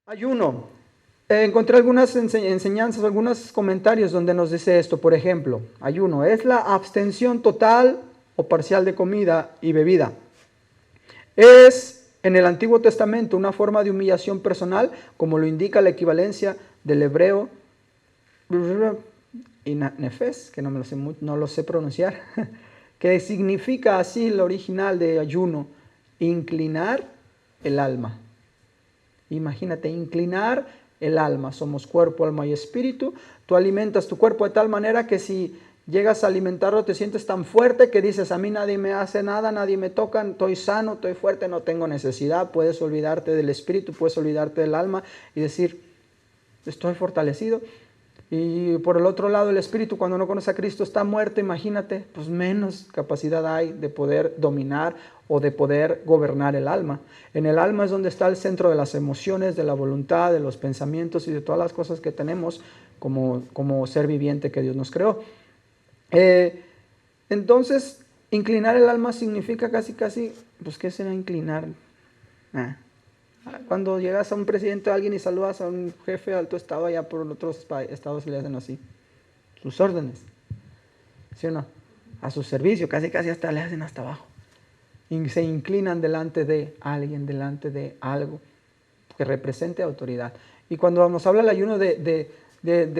Ayuno. Encontré algunas enseñanzas, algunos comentarios donde nos dice esto. Por ejemplo, ayuno es la abstención total o parcial de comida y bebida. Es en el Antiguo Testamento una forma de humillación personal, como lo indica la equivalencia del hebreo y nefes, que no lo sé pronunciar, que significa así el original de ayuno, inclinar el alma. Imagínate, inclinar el alma. Somos cuerpo, alma y espíritu. Tú alimentas tu cuerpo de tal manera que si llegas a alimentarlo te sientes tan fuerte que dices, a mí nadie me hace nada, nadie me toca, estoy sano, estoy fuerte, no tengo necesidad. Puedes olvidarte del espíritu, puedes olvidarte del alma y decir, estoy fortalecido. Y por el otro lado, el espíritu, cuando no conoce a Cristo, está muerto. Imagínate, pues menos capacidad hay de poder dominar o de poder gobernar el alma. En el alma es donde está el centro de las emociones, de la voluntad, de los pensamientos y de todas las cosas que tenemos como ser viviente que Dios nos creó. Entonces, inclinar el alma significa casi, pues ¿qué será inclinar? Cuando llegas a un presidente o alguien y saludas a un jefe de alto estado allá por otros estados, le hacen así, sus órdenes, ¿sí o no? A su servicio, casi hasta le hacen hasta abajo. Y se inclinan delante de alguien, delante de algo que represente autoridad. Y cuando nos habla el ayuno de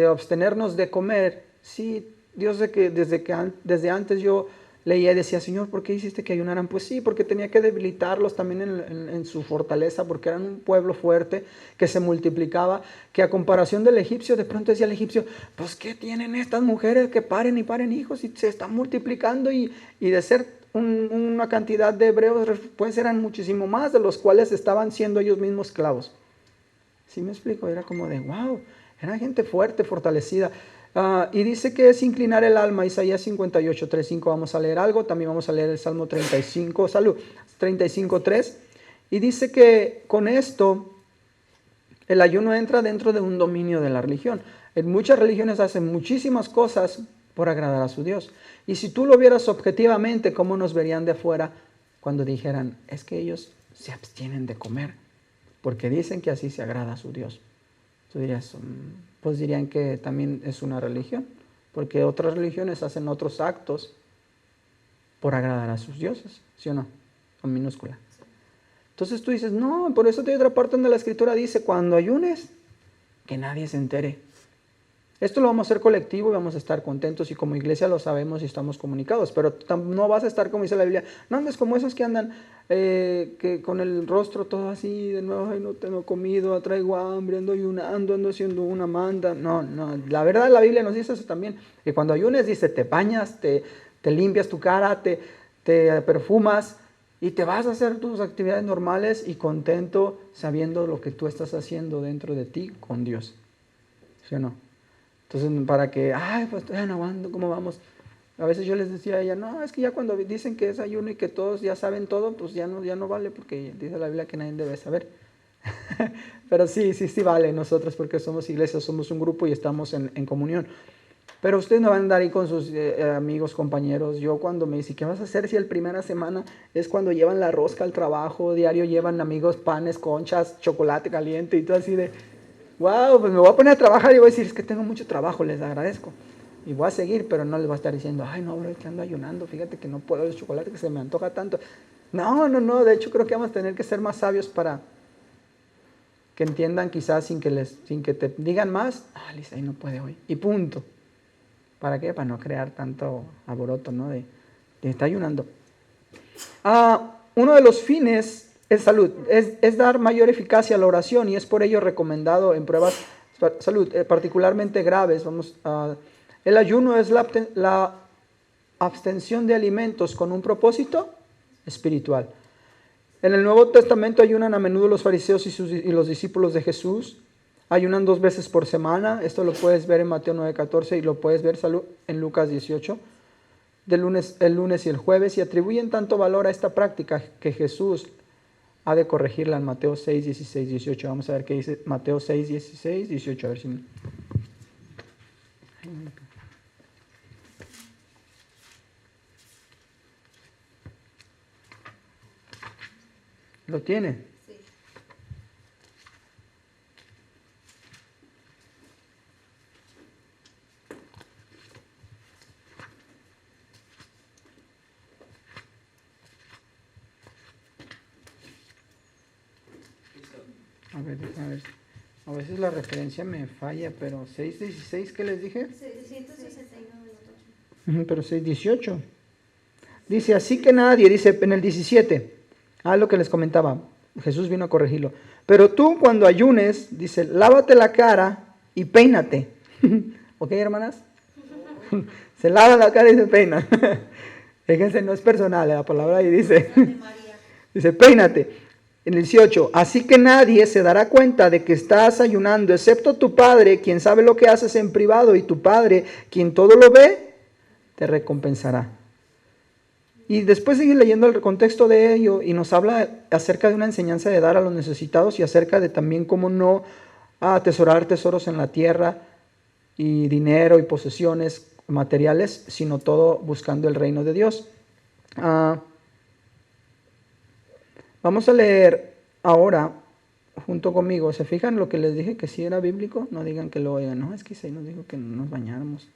abstenernos de comer, sí, Dios desde antes yo leía y decía, Señor, ¿por qué hiciste que ayunaran? Pues sí, porque tenía que debilitarlos también en su fortaleza, porque eran un pueblo fuerte que se multiplicaba, que a comparación del egipcio, de pronto decía el egipcio, pues ¿qué tienen estas mujeres que paren y paren hijos y se están multiplicando y de ser una cantidad de hebreos, pues eran muchísimo más, de los cuales estaban siendo ellos mismos esclavos? ¿Sí me explico? Era como de, wow, era gente fuerte, fortalecida. Y dice que es inclinar el alma, Isaías 58, 3, 5, vamos a leer algo, también vamos a leer el Salmo 35, 35, 3, y dice que con esto el ayuno entra dentro de un dominio de la religión. En muchas religiones hacen muchísimas cosas por agradar a su Dios. Y si tú lo vieras objetivamente, ¿cómo nos verían de afuera cuando dijeran, es que ellos se abstienen de comer, porque dicen que así se agrada a su Dios? Tú dirías, pues dirían que también es una religión, porque otras religiones hacen otros actos por agradar a sus dioses, ¿sí o no? Con minúscula. Entonces tú dices, no, por eso hay otra parte donde la escritura dice, cuando ayunes, que nadie se entere. Esto lo vamos a hacer colectivo y vamos a estar contentos y como iglesia lo sabemos y estamos comunicados, pero no vas a estar como dice la Biblia, no andes como esos que andan que con el rostro todo así, de nuevo, ay, no tengo comido, traigo hambre, ando ayunando, ando haciendo una manda. No, la verdad la Biblia nos dice eso también, que cuando ayunes dice, te bañas, te limpias tu cara, te perfumas y te vas a hacer tus actividades normales y contento sabiendo lo que tú estás haciendo dentro de ti con Dios, ¿sí o no? Entonces, para que, ay, pues estoy aguantando, ¿cómo vamos? A veces yo les decía a ella, no, es que ya cuando dicen que es ayuno y que todos ya saben todo, pues ya no vale, porque dice la Biblia que nadie debe saber. Pero sí vale nosotros, porque somos iglesia, somos un grupo y estamos en comunión. Pero ustedes no van a andar ahí con sus amigos, compañeros. Yo cuando me dicen, ¿qué vas a hacer si la primera semana es cuando llevan la rosca al trabajo? Diario llevan amigos, panes, conchas, chocolate caliente y todo así de, wow, pues me voy a poner a trabajar y voy a decir, es que tengo mucho trabajo, les agradezco. Y voy a seguir, pero no les voy a estar diciendo, ay, no, bro, es que ando ayunando, fíjate que no puedo el chocolate, que se me antoja tanto. No, de hecho creo que vamos a tener que ser más sabios para que entiendan quizás sin que te digan más, Lisa, ahí no puede hoy. Y punto. ¿Para qué? Para no crear tanto alboroto, ¿no? De estar ayunando. Uno de los fines es salud, es dar mayor eficacia a la oración y es por ello recomendado en pruebas salud, particularmente graves. El ayuno es la abstención de alimentos con un propósito espiritual. En el Nuevo Testamento ayunan a menudo los fariseos y los discípulos de Jesús. Ayunan 2 veces por semana. Esto lo puedes ver en Mateo 9:14 y lo puedes ver en Lucas 18. El lunes y el jueves. Y atribuyen tanto valor a esta práctica que Jesús ha de corregirla en Mateo 6, 16, 18. Vamos a ver qué dice Mateo 6, 16, 18. A ver si... ¿Lo tiene? A ver. A veces la referencia me falla, pero 6:16, ¿qué les dije? 669. Pero 6:18. Dice, así que nadie, dice en el 17, lo que les comentaba, Jesús vino a corregirlo. Pero tú cuando ayunes, dice, lávate la cara y peínate. ¿Ok, hermanas? Se lava la cara y se peina. Fíjense, no es personal, la palabra ahí dice, dice, peínate. En el 18, así que nadie se dará cuenta de que estás ayunando, excepto tu Padre, quien sabe lo que haces en privado, y tu Padre, quien todo lo ve, te recompensará. Y después sigue leyendo el contexto de ello y nos habla acerca de una enseñanza de dar a los necesitados y acerca de también cómo no atesorar tesoros en la tierra y dinero y posesiones materiales, sino todo buscando el reino de Dios. Vamos a leer ahora junto conmigo. ¿Se fijan lo que les dije que sí era bíblico? No digan que lo oigan. No, es que Isaías nos dijo que no nos bañáramos.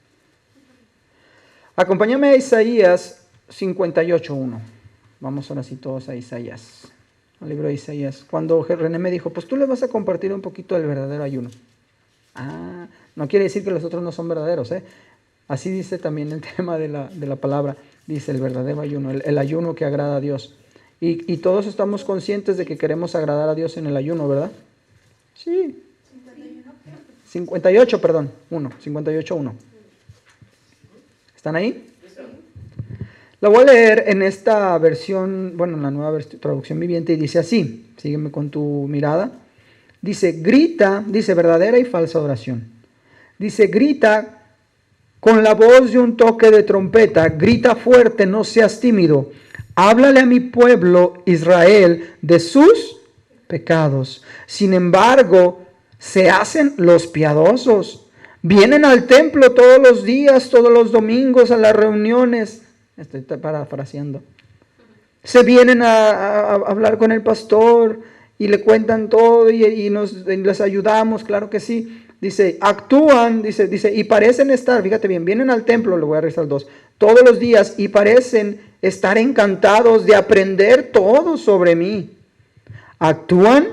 Acompáñame a Isaías 58:1. Vamos ahora sí todos a Isaías, al libro de Isaías. Cuando René me dijo, pues tú le vas a compartir un poquito del verdadero ayuno. No quiere decir que los otros no son verdaderos, ¿eh? Así dice también el tema de la palabra. Dice el verdadero ayuno, el ayuno que agrada a Dios. Y todos estamos conscientes de que queremos agradar a Dios en el ayuno, ¿verdad? Sí. 58:1. ¿Están ahí? La voy a leer en esta versión, bueno, en la nueva traducción viviente, y dice así, sígueme con tu mirada. Dice, grita, dice verdadera y falsa oración. Dice, grita con la voz de un toque de trompeta, grita fuerte, no seas tímido. Háblale a mi pueblo Israel de sus pecados. Sin embargo, se hacen los piadosos. Vienen al templo todos los días, todos los domingos, a las reuniones. Estoy parafraseando. Se vienen a hablar con el pastor y le cuentan todo y les ayudamos, claro que sí. Dice, actúan, dice, y parecen estar, fíjate bien, vienen al templo, le voy a rezar 2, todos los días y parecen estar encantados de aprender todo sobre mí. Actúan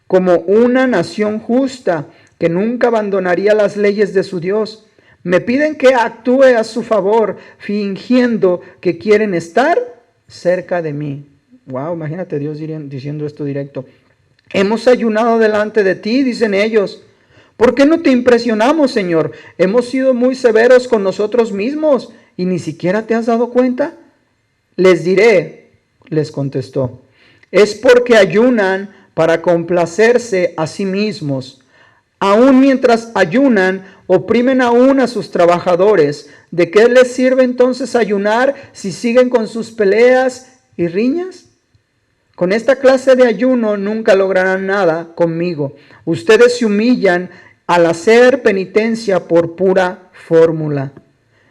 como una nación justa que nunca abandonaría las leyes de su Dios. Me piden que actúe a su favor, fingiendo que quieren estar cerca de mí. Wow, imagínate Dios diciendo esto directo. Hemos ayunado delante de ti, dicen ellos. ¿Por qué no te impresionamos, Señor? Hemos sido muy severos con nosotros mismos y ni siquiera te has dado cuenta. Les diré, les contestó, es porque ayunan para complacerse a sí mismos. Aún mientras ayunan, oprimen aún a sus trabajadores. ¿De qué les sirve entonces ayunar si siguen con sus peleas y riñas? Con esta clase de ayuno nunca lograrán nada conmigo. Ustedes se humillan al hacer penitencia por pura fórmula.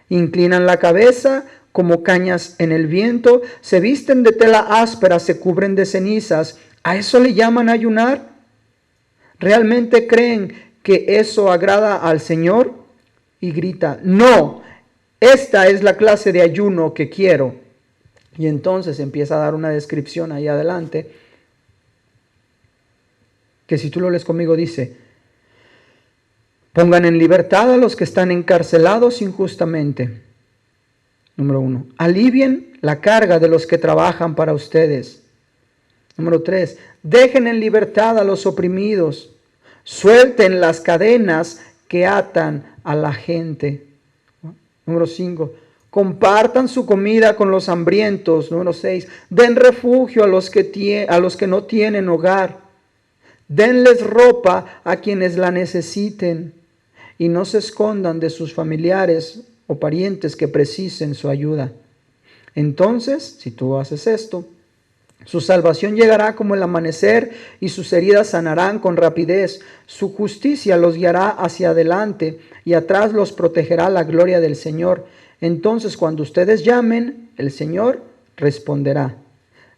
Inclinan la cabeza como cañas en el viento, se visten de tela áspera, se cubren de cenizas. ¿A eso le llaman ayunar? ¿Realmente creen que eso agrada al Señor? Y grita, no, esta es la clase de ayuno que quiero. Y entonces empieza a dar una descripción ahí adelante, que si tú lo lees conmigo dice, pongan en libertad a los que están encarcelados injustamente. Número 1, alivien la carga de los que trabajan para ustedes. Número 3, dejen en libertad a los oprimidos. Suelten las cadenas que atan a la gente. Número 5, compartan su comida con los hambrientos. Número 6, den refugio a los que no tienen hogar. Denles ropa a quienes la necesiten. Y no se escondan de sus familiares o parientes que precisen su ayuda. Entonces, si tú haces esto, su salvación llegará como el amanecer y sus heridas sanarán con rapidez. Su justicia los guiará hacia adelante y atrás los protegerá la gloria del Señor. Entonces, cuando ustedes llamen, el Señor responderá.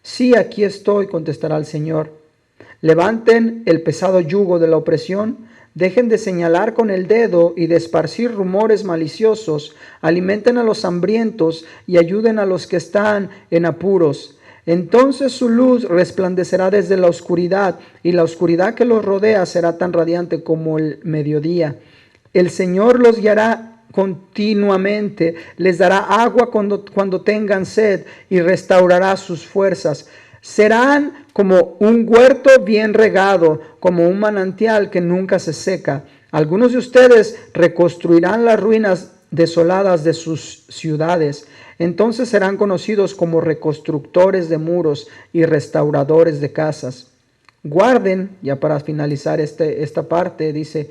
Sí, aquí estoy, contestará el Señor. Levanten el pesado yugo de la opresión. Dejen de señalar con el dedo y de esparcir rumores maliciosos. Alimenten a los hambrientos y ayuden a los que están en apuros. Entonces su luz resplandecerá desde la oscuridad, y la oscuridad que los rodea será tan radiante como el mediodía. El Señor los guiará continuamente, les dará agua cuando tengan sed y restaurará sus fuerzas. Serán como un huerto bien regado, como un manantial que nunca se seca. Algunos de ustedes reconstruirán las ruinas desoladas de sus ciudades. Entonces serán conocidos como reconstructores de muros y restauradores de casas. Guarden, ya para finalizar esta parte, dice,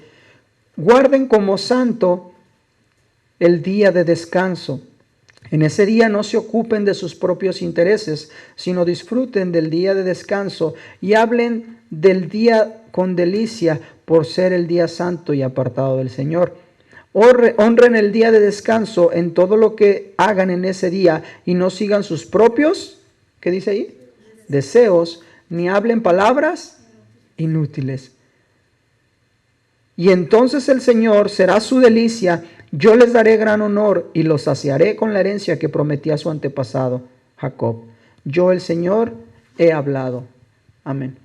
guarden como santo el día de descanso. En ese día no se ocupen de sus propios intereses, sino disfruten del día de descanso y hablen del día con delicia por ser el día santo y apartado del Señor. Honren el día de descanso en todo lo que hagan en ese día y no sigan sus propios, ¿qué dice ahí? Deseos, ni hablen palabras inútiles. Y entonces el Señor será su delicia. Yo les daré gran honor y los saciaré con la herencia que prometí a su antepasado, Jacob. Yo, el Señor, he hablado. Amén.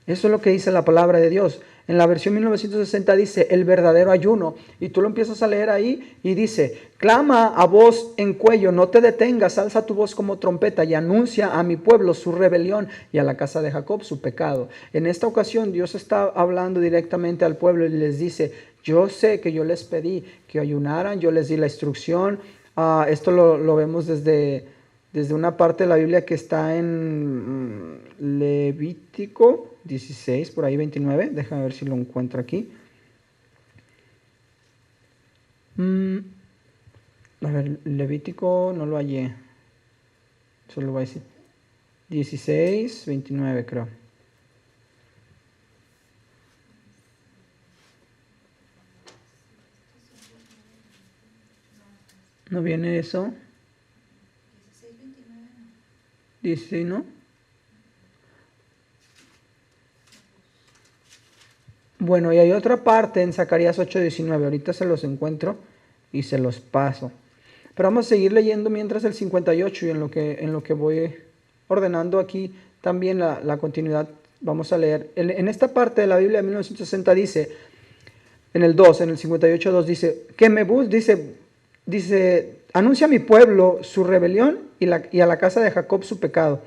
Eso es lo que dice la palabra de Dios. En la versión 1960 dice el verdadero ayuno. Y tú lo empiezas a leer ahí y dice, clama a voz en cuello, no te detengas, alza tu voz como trompeta y anuncia a mi pueblo su rebelión y a la casa de Jacob su pecado. En esta ocasión Dios está hablando directamente al pueblo y les dice, yo sé que yo les pedí que ayunaran, yo les di la instrucción. Esto lo vemos desde una parte de la Biblia que está en Levítico 16, por ahí 29. Déjame ver si lo encuentro aquí. A ver, Levítico no lo hallé. Solo voy a decir 16, 29 creo. ¿No viene eso? 16, ¿no? Bueno, y hay otra parte en Zacarías 8:19. Ahorita se los encuentro y se los paso. Pero vamos a seguir leyendo mientras el 58 y en lo que voy ordenando aquí también la continuidad. Vamos a leer. En esta parte de la Biblia de 1960 dice, en el 2, en el 58:2 dice, que me dice, anuncia a mi pueblo su rebelión y a la casa de Jacob su pecado,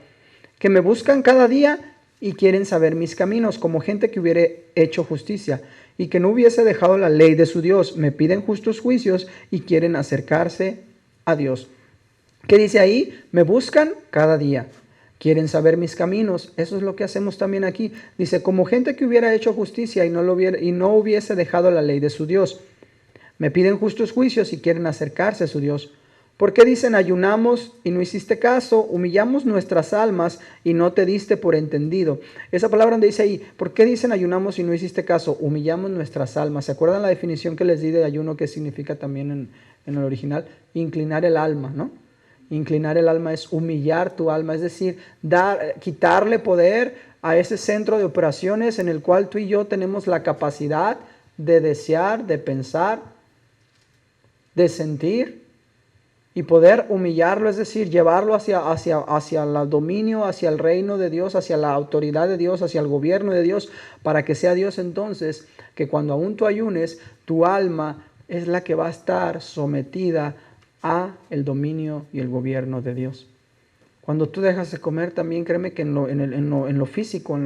que me buscan cada día y quieren saber mis caminos, como gente que hubiere hecho justicia y que no hubiese dejado la ley de su Dios. Me piden justos juicios y quieren acercarse a Dios. ¿Qué dice ahí? Me buscan cada día. Quieren saber mis caminos. Eso es lo que hacemos también aquí. Dice, como gente que hubiera hecho justicia y no hubiese dejado la ley de su Dios. Me piden justos juicios y quieren acercarse a su Dios. ¿Por qué dicen ayunamos y no hiciste caso? Humillamos nuestras almas y no te diste por entendido. Esa palabra donde dice ahí, ¿por qué dicen ayunamos y no hiciste caso? Humillamos nuestras almas. ¿Se acuerdan la definición que les di de ayuno que significa también en el original? Inclinar el alma, ¿no? Inclinar el alma es humillar tu alma, es decir, quitarle poder a ese centro de operaciones en el cual tú y yo tenemos la capacidad de desear, de pensar, de sentir y poder humillarlo, es decir, llevarlo hacia el dominio, hacia el reino de Dios, hacia la autoridad de Dios, hacia el gobierno de Dios, para que sea Dios entonces que cuando aún tú ayunes, tu alma es la que va a estar sometida a el dominio y el gobierno de Dios. Cuando tú dejas de comer, también créeme que en lo físico,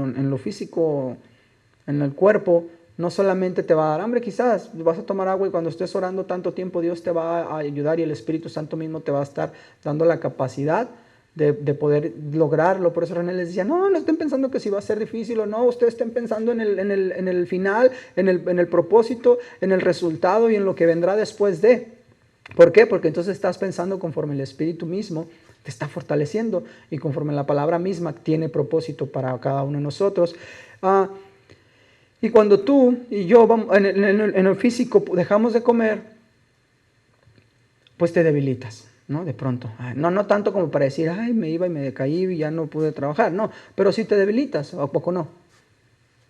en el cuerpo, no solamente te va a dar hambre, quizás vas a tomar agua y cuando estés orando tanto tiempo, Dios te va a ayudar y el Espíritu Santo mismo te va a estar dando la capacidad de poder lograrlo. Por eso René les decía, no estén pensando que si va a ser difícil o no, ustedes estén pensando en el final, en el propósito, en el resultado y en lo que vendrá después de. ¿Por qué? Porque entonces estás pensando conforme el Espíritu mismo te está fortaleciendo y conforme la palabra misma tiene propósito para cada uno de nosotros. Y cuando tú y yo en el físico dejamos de comer, pues te debilitas, ¿no? De pronto. No tanto como para decir, ay, me iba y me decaí y ya no pude trabajar. No, pero sí te debilitas, ¿o poco no?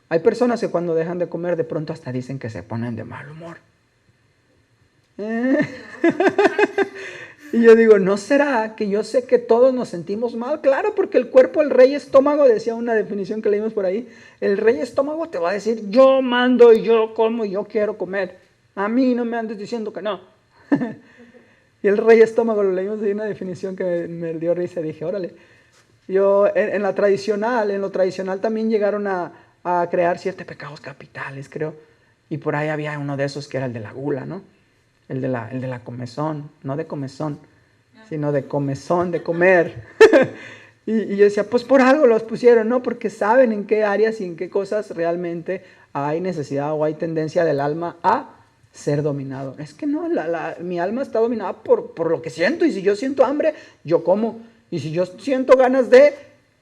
Hay personas que cuando dejan de comer de pronto hasta dicen que se ponen de mal humor. Y yo digo, ¿no será que yo sé que todos nos sentimos mal? Claro, porque el cuerpo, el rey estómago, decía una definición que leímos por ahí, el rey estómago te va a decir, yo mando y yo como y yo quiero comer. A mí no me andes diciendo que no. Y el rey estómago lo leímos de una definición que me dio risa y dije, órale. Yo, en lo tradicional también llegaron a crear 7 pecados capitales, creo. Y por ahí había uno de esos que era el de la gula, ¿no? El de la comezón, no de comezón, sino de comezón, de comer. y yo decía, pues por algo los pusieron, ¿no? Porque saben en qué áreas y en qué cosas realmente hay necesidad o hay tendencia del alma a ser dominado. Es que no, mi alma está dominada por lo que siento. Y si yo siento hambre, yo como. Y si yo siento ganas de,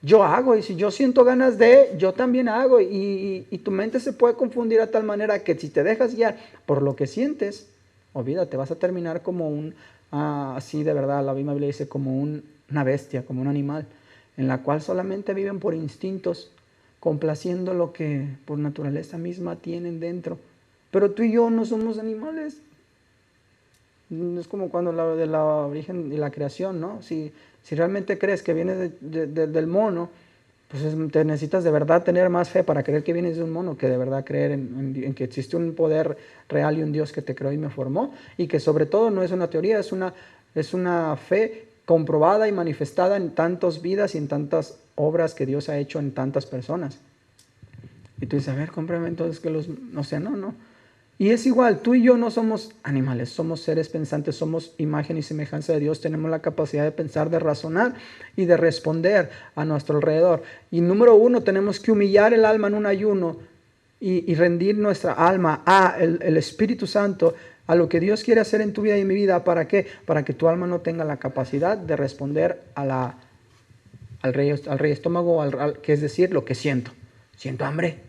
yo hago. Y si yo siento ganas de, yo también hago. Y tu mente se puede confundir a tal manera que si te dejas guiar por lo que sientes, olvídate, vas a terminar como así de verdad, la misma Biblia dice, como una bestia, como un animal, en la cual solamente viven por instintos, complaciendo lo que por naturaleza misma tienen dentro. Pero tú y yo no somos animales. Es como cuando de la origen y la creación, ¿no? Si realmente crees que vienes del mono, pues te necesitas de verdad tener más fe para creer que vienes de un mono que de verdad creer en que existe un poder real y un Dios que te creó y me formó, y que sobre todo no es una teoría, es una fe comprobada y manifestada en tantas vidas y en tantas obras que Dios ha hecho en tantas personas. Y tú dices, a ver, cómprame entonces que no. Y es igual, tú y yo no somos animales, somos seres pensantes, somos imagen y semejanza de Dios, tenemos la capacidad de pensar, de razonar y de responder a nuestro alrededor. Y número 1, tenemos que humillar el alma en un ayuno y rendir nuestra alma a el Espíritu Santo, a lo que Dios quiere hacer en tu vida y en mi vida. ¿Para qué? Para que tu alma no tenga la capacidad de responder al rey estómago, que es decir, lo que siento. Siento hambre,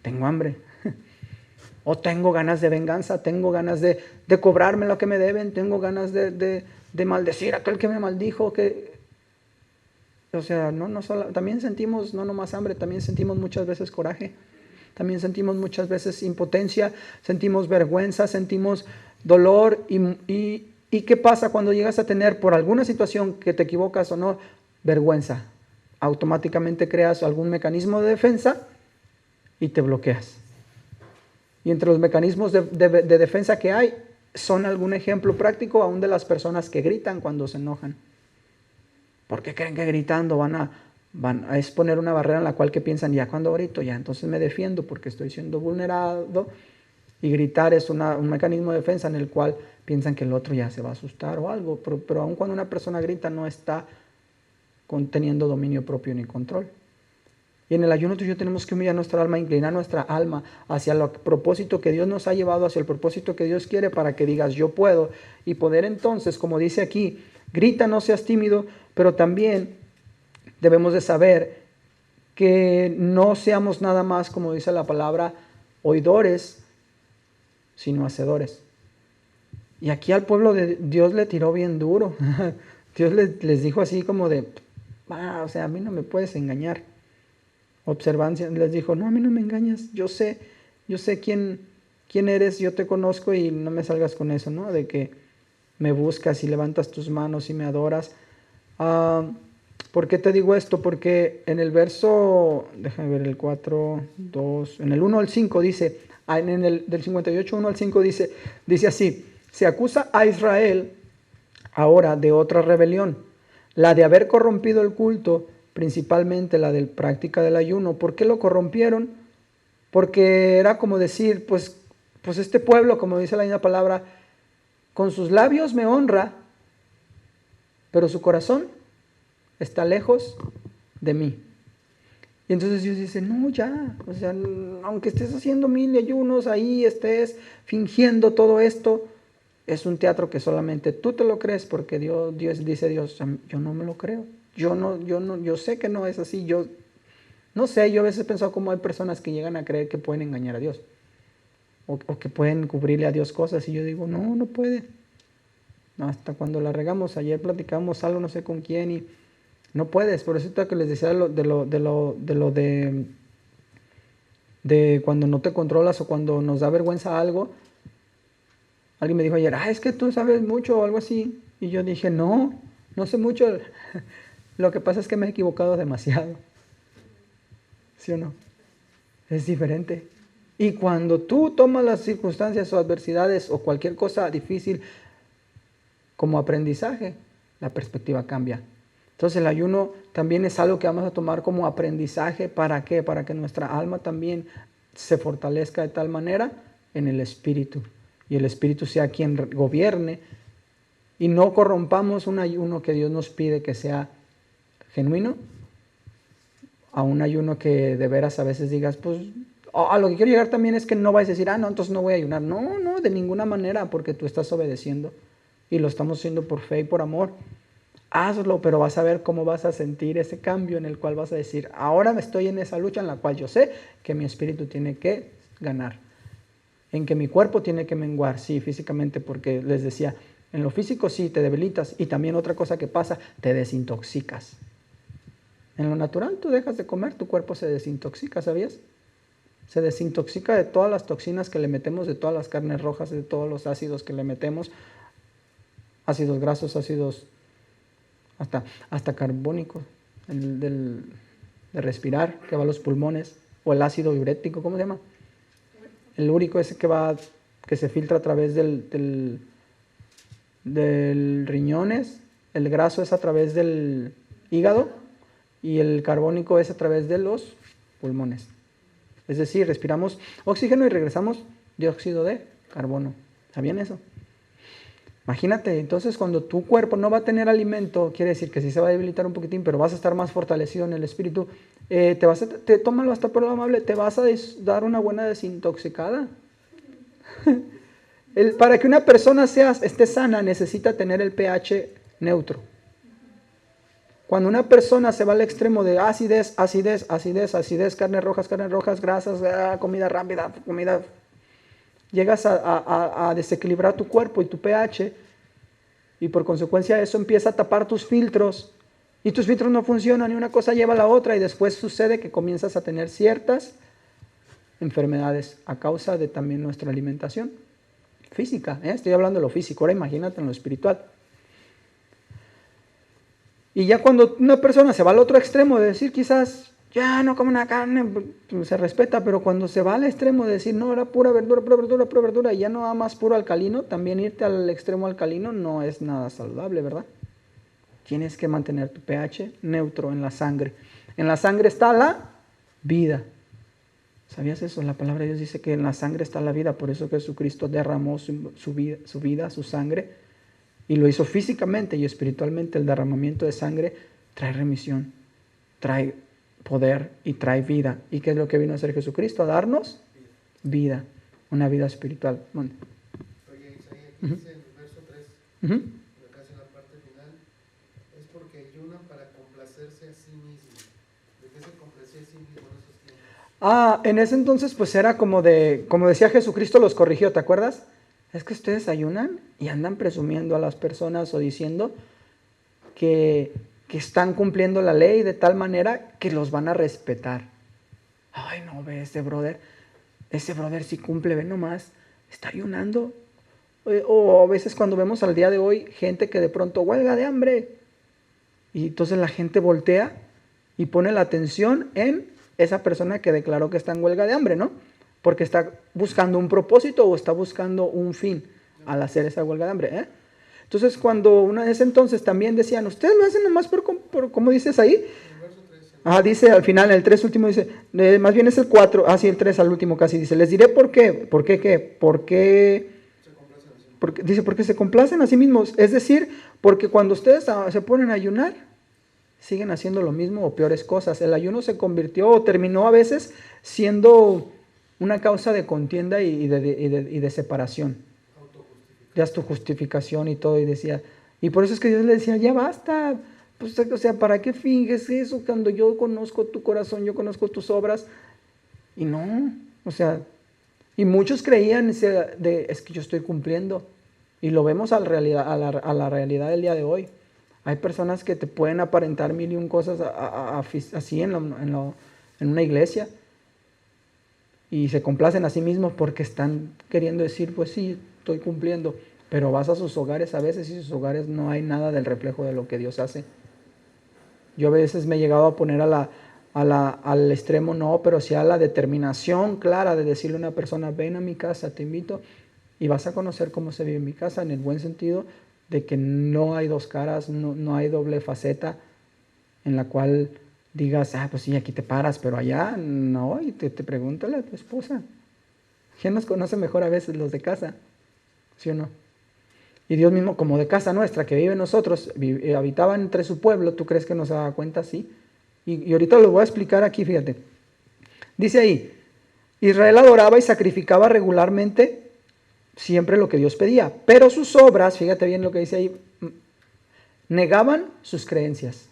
tengo hambre. O tengo ganas de venganza, tengo ganas de cobrarme lo que me deben, tengo ganas de maldecir a aquel que me maldijo. O sea, también sentimos no nomás hambre, también sentimos muchas veces coraje, también sentimos muchas veces impotencia, sentimos vergüenza, sentimos dolor. ¿Y qué pasa cuando llegas a tener por alguna situación que te equivocas o no, vergüenza? Automáticamente creas algún mecanismo de defensa y te bloqueas. Y entre los mecanismos de defensa que hay, son algún ejemplo práctico aún de las personas que gritan cuando se enojan. ¿Por qué creen que gritando van a exponer una barrera en la cual que piensan, ya cuando grito, ya entonces me defiendo porque estoy siendo vulnerado? Y gritar es un mecanismo de defensa en el cual piensan que el otro ya se va a asustar o algo. Pero aun cuando una persona grita, no está teniendo dominio propio ni control. Y en el ayuno tú y yo tenemos que humillar nuestra alma, inclinar nuestra alma hacia el propósito que Dios nos ha llevado, hacia el propósito que Dios quiere, para que digas yo puedo. Y poder entonces, como dice aquí, grita, no seas tímido, pero también debemos de saber que no seamos nada más, como dice la palabra, oidores, sino hacedores. Y aquí al pueblo de Dios le tiró bien duro. Dios les dijo así como de, o sea, a mí no me puedes engañar. Observancia, les dijo, no, a mí no me engañas, yo sé quién eres, yo te conozco y no me salgas con eso, ¿no? De que me buscas y levantas tus manos y me adoras. ¿Por qué te digo esto? Porque en el verso, déjame ver el 4, 2, en el 1 al 5 dice, del 58, 1 al 5 dice así, se acusa a Israel ahora de otra rebelión, la de haber corrompido el culto, principalmente la de práctica del ayuno. ¿Por qué lo corrompieron? Porque era como decir, pues este pueblo, como dice la misma palabra, con sus labios me honra, pero su corazón está lejos de mí. Y entonces Dios dice, no, ya, o sea, aunque estés haciendo 1000 ayunos, ahí estés fingiendo todo esto, es un teatro que solamente tú te lo crees, porque Dios dice, yo no me lo creo. Yo sé que no es así. Yo no sé, yo a veces he pensado cómo hay personas que llegan a creer que pueden engañar a Dios. O que pueden cubrirle a Dios cosas. Y yo digo, no puede. No, hasta cuando la regamos, ayer platicamos algo, no sé con quién, y no puedes. Por eso que les decía de cuando no te controlas o cuando nos da vergüenza algo. Alguien me dijo ayer, es que tú sabes mucho o algo así. Y yo dije, no sé mucho. Lo que pasa es que me he equivocado demasiado. ¿Sí o no? Es diferente. Y cuando tú tomas las circunstancias o adversidades o cualquier cosa difícil como aprendizaje, la perspectiva cambia. Entonces el ayuno también es algo que vamos a tomar como aprendizaje. ¿Para qué? Para que nuestra alma también se fortalezca de tal manera en el Espíritu. Y el Espíritu sea quien gobierne. Y no corrompamos un ayuno que Dios nos pide que sea genuino a un ayuno que de veras a veces digas, pues, a lo que quiero llegar también es que no vayas a decir, no, entonces no voy a ayunar. No, de ninguna manera, porque tú estás obedeciendo y lo estamos haciendo por fe y por amor. Hazlo, pero vas a ver cómo vas a sentir ese cambio en el cual vas a decir, ahora estoy en esa lucha en la cual yo sé que mi espíritu tiene que ganar, en que mi cuerpo tiene que menguar, sí, físicamente, porque les decía, en lo físico sí, te debilitas, y también otra cosa que pasa, te desintoxicas. En lo natural, tú dejas de comer, tu cuerpo se desintoxica, ¿sabías? Se desintoxica de todas las toxinas que le metemos, de todas las carnes rojas, de todos los ácidos que le metemos, ácidos grasos, ácidos hasta carbónicos, de respirar, que va a los pulmones, o el ácido diurético, ¿cómo se llama? El úrico ese que se filtra a través del riñones, el graso es a través del hígado y el carbónico es a través de los pulmones. Es decir, respiramos oxígeno y regresamos dióxido de carbono. ¿Sabían eso? Imagínate, entonces cuando tu cuerpo no va a tener alimento, quiere decir que sí se va a debilitar un poquitín, pero vas a estar más fortalecido en el espíritu, tómalo hasta por lo amable, te vas a dar una buena desintoxicada. Para que una persona esté sana necesita tener el pH neutro. Cuando una persona se va al extremo de acidez, carnes rojas, grasas, comida rápida, llegas a desequilibrar tu cuerpo y tu pH, y por consecuencia eso empieza a tapar tus filtros, y tus filtros no funcionan, y una cosa lleva a la otra, y después sucede que comienzas a tener ciertas enfermedades a causa de también nuestra alimentación física. Estoy hablando de lo físico, ahora imagínate en lo espiritual. Y ya cuando una persona se va al otro extremo de decir quizás, ya no como una carne, pues se respeta, pero cuando se va al extremo de decir, no, era pura verdura, y ya no más puro alcalino, también irte al extremo alcalino no es nada saludable, ¿verdad? Tienes que mantener tu pH neutro en la sangre. En la sangre está la vida. ¿Sabías eso? La palabra de Dios dice que en la sangre está la vida, por eso Jesucristo derramó su vida, su sangre, y lo hizo físicamente y espiritualmente. El derramamiento de sangre trae remisión, trae poder y trae vida. ¿Y qué es lo que vino a hacer Jesucristo? A darnos vida, una vida espiritual. Bueno. Oye, Isaías, aquí dice en el verso 3, casi en la parte final, es porque ayunan para complacerse a sí mismo. ¿De qué se complacía a sí mismo en esos tiempos? En ese entonces pues era como decía Jesucristo, los corrigió, ¿te acuerdas? Es que ustedes ayunan y andan presumiendo a las personas o diciendo que están cumpliendo la ley de tal manera que los van a respetar. Ay, no, ve ese brother sí cumple, ve nomás, está ayunando. O a veces cuando vemos al día de hoy gente que de pronto huelga de hambre, y entonces la gente voltea y pone la atención en esa persona que declaró que está en huelga de hambre, ¿no? Porque está buscando un propósito o está buscando un fin al hacer esa huelga de hambre. Entonces, cuando en ese entonces también decían, ustedes lo hacen nomás por ¿cómo dices ahí? Dice al final, el 3 último dice, más bien es el 4, sí, el 3 al último casi dice, les diré por qué. ¿Por qué qué? Dice, porque se complacen a sí mismos. Es decir, porque cuando ustedes se ponen a ayunar, siguen haciendo lo mismo o peores cosas. El ayuno se convirtió o terminó a veces siendo una causa de contienda y de separación, de autojustificación y todo. Y por eso es que Dios le decía, ya basta. Pues, o sea, ¿para qué finges eso cuando yo conozco tu corazón, yo conozco tus obras? Y no, o sea, y muchos creían es que yo estoy cumpliendo. Y lo vemos a la realidad del día de hoy. Hay personas que te pueden aparentar mil y un cosas así en una iglesia, y se complacen a sí mismos porque están queriendo decir, pues sí, estoy cumpliendo. Pero vas a sus hogares a veces y sus hogares no hay nada del reflejo de lo que Dios hace. Yo a veces me he llegado a poner al extremo, no, pero sí a la determinación clara de decirle a una persona, ven a mi casa, te invito, y vas a conocer cómo se vive en mi casa, en el buen sentido de que no hay dos caras, no hay doble faceta en la cual digas, pues sí, aquí te paras, pero allá no, y te pregúntale a tu esposa. ¿Quién nos conoce mejor a veces? Los de casa, ¿sí o no? Y Dios mismo, como de casa nuestra, que vive en nosotros, habitaba entre su pueblo, ¿tú crees que no se daba cuenta? Sí. Y ahorita lo voy a explicar aquí, fíjate. Dice ahí, Israel adoraba y sacrificaba regularmente siempre lo que Dios pedía, pero sus obras, fíjate bien lo que dice ahí, negaban sus creencias.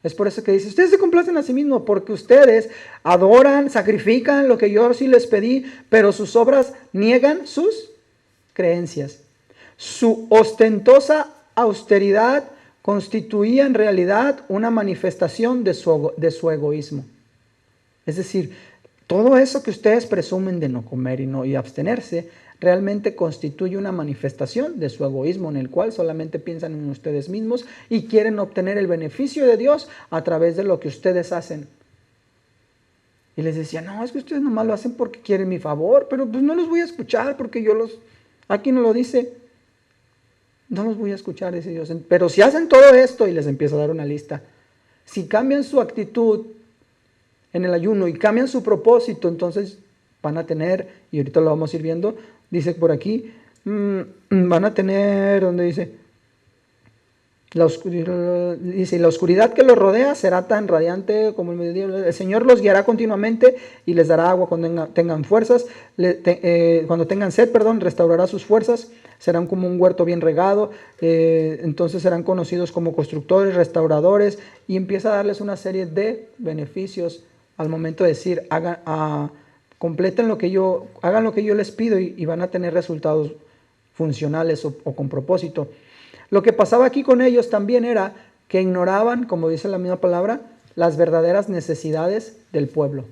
Es por eso que dice, ustedes se complacen a sí mismos, porque ustedes adoran, sacrifican lo que yo sí les pedí, pero sus obras niegan sus creencias. Su ostentosa austeridad constituía en realidad una manifestación de su egoísmo. Es decir, todo eso que ustedes presumen de no comer y abstenerse, realmente constituye una manifestación de su egoísmo en el cual solamente piensan en ustedes mismos y quieren obtener el beneficio de Dios a través de lo que ustedes hacen. Y les decía, no, es que ustedes nomás lo hacen porque quieren mi favor, pero pues no los voy a escuchar porque aquí no lo dice. No los voy a escuchar, dice Dios. Pero si hacen todo esto, y les empieza a dar una lista, si cambian su actitud en el ayuno y cambian su propósito, entonces van a tener, y ahorita lo vamos a ir viendo, dice por aquí, van a tener, donde dice, la oscuridad que los rodea será tan radiante como el mediodía. El Señor los guiará continuamente y les dará agua cuando tengan fuerzas, cuando tengan sed, restaurará sus fuerzas. Serán como un huerto bien regado, entonces serán conocidos como constructores, restauradores, y empieza a darles una serie de beneficios al momento de decir, hagan lo que yo les pido y van a tener resultados funcionales o con propósito. Lo que pasaba aquí con ellos también era que ignoraban, como dice la misma palabra, las verdaderas necesidades del pueblo.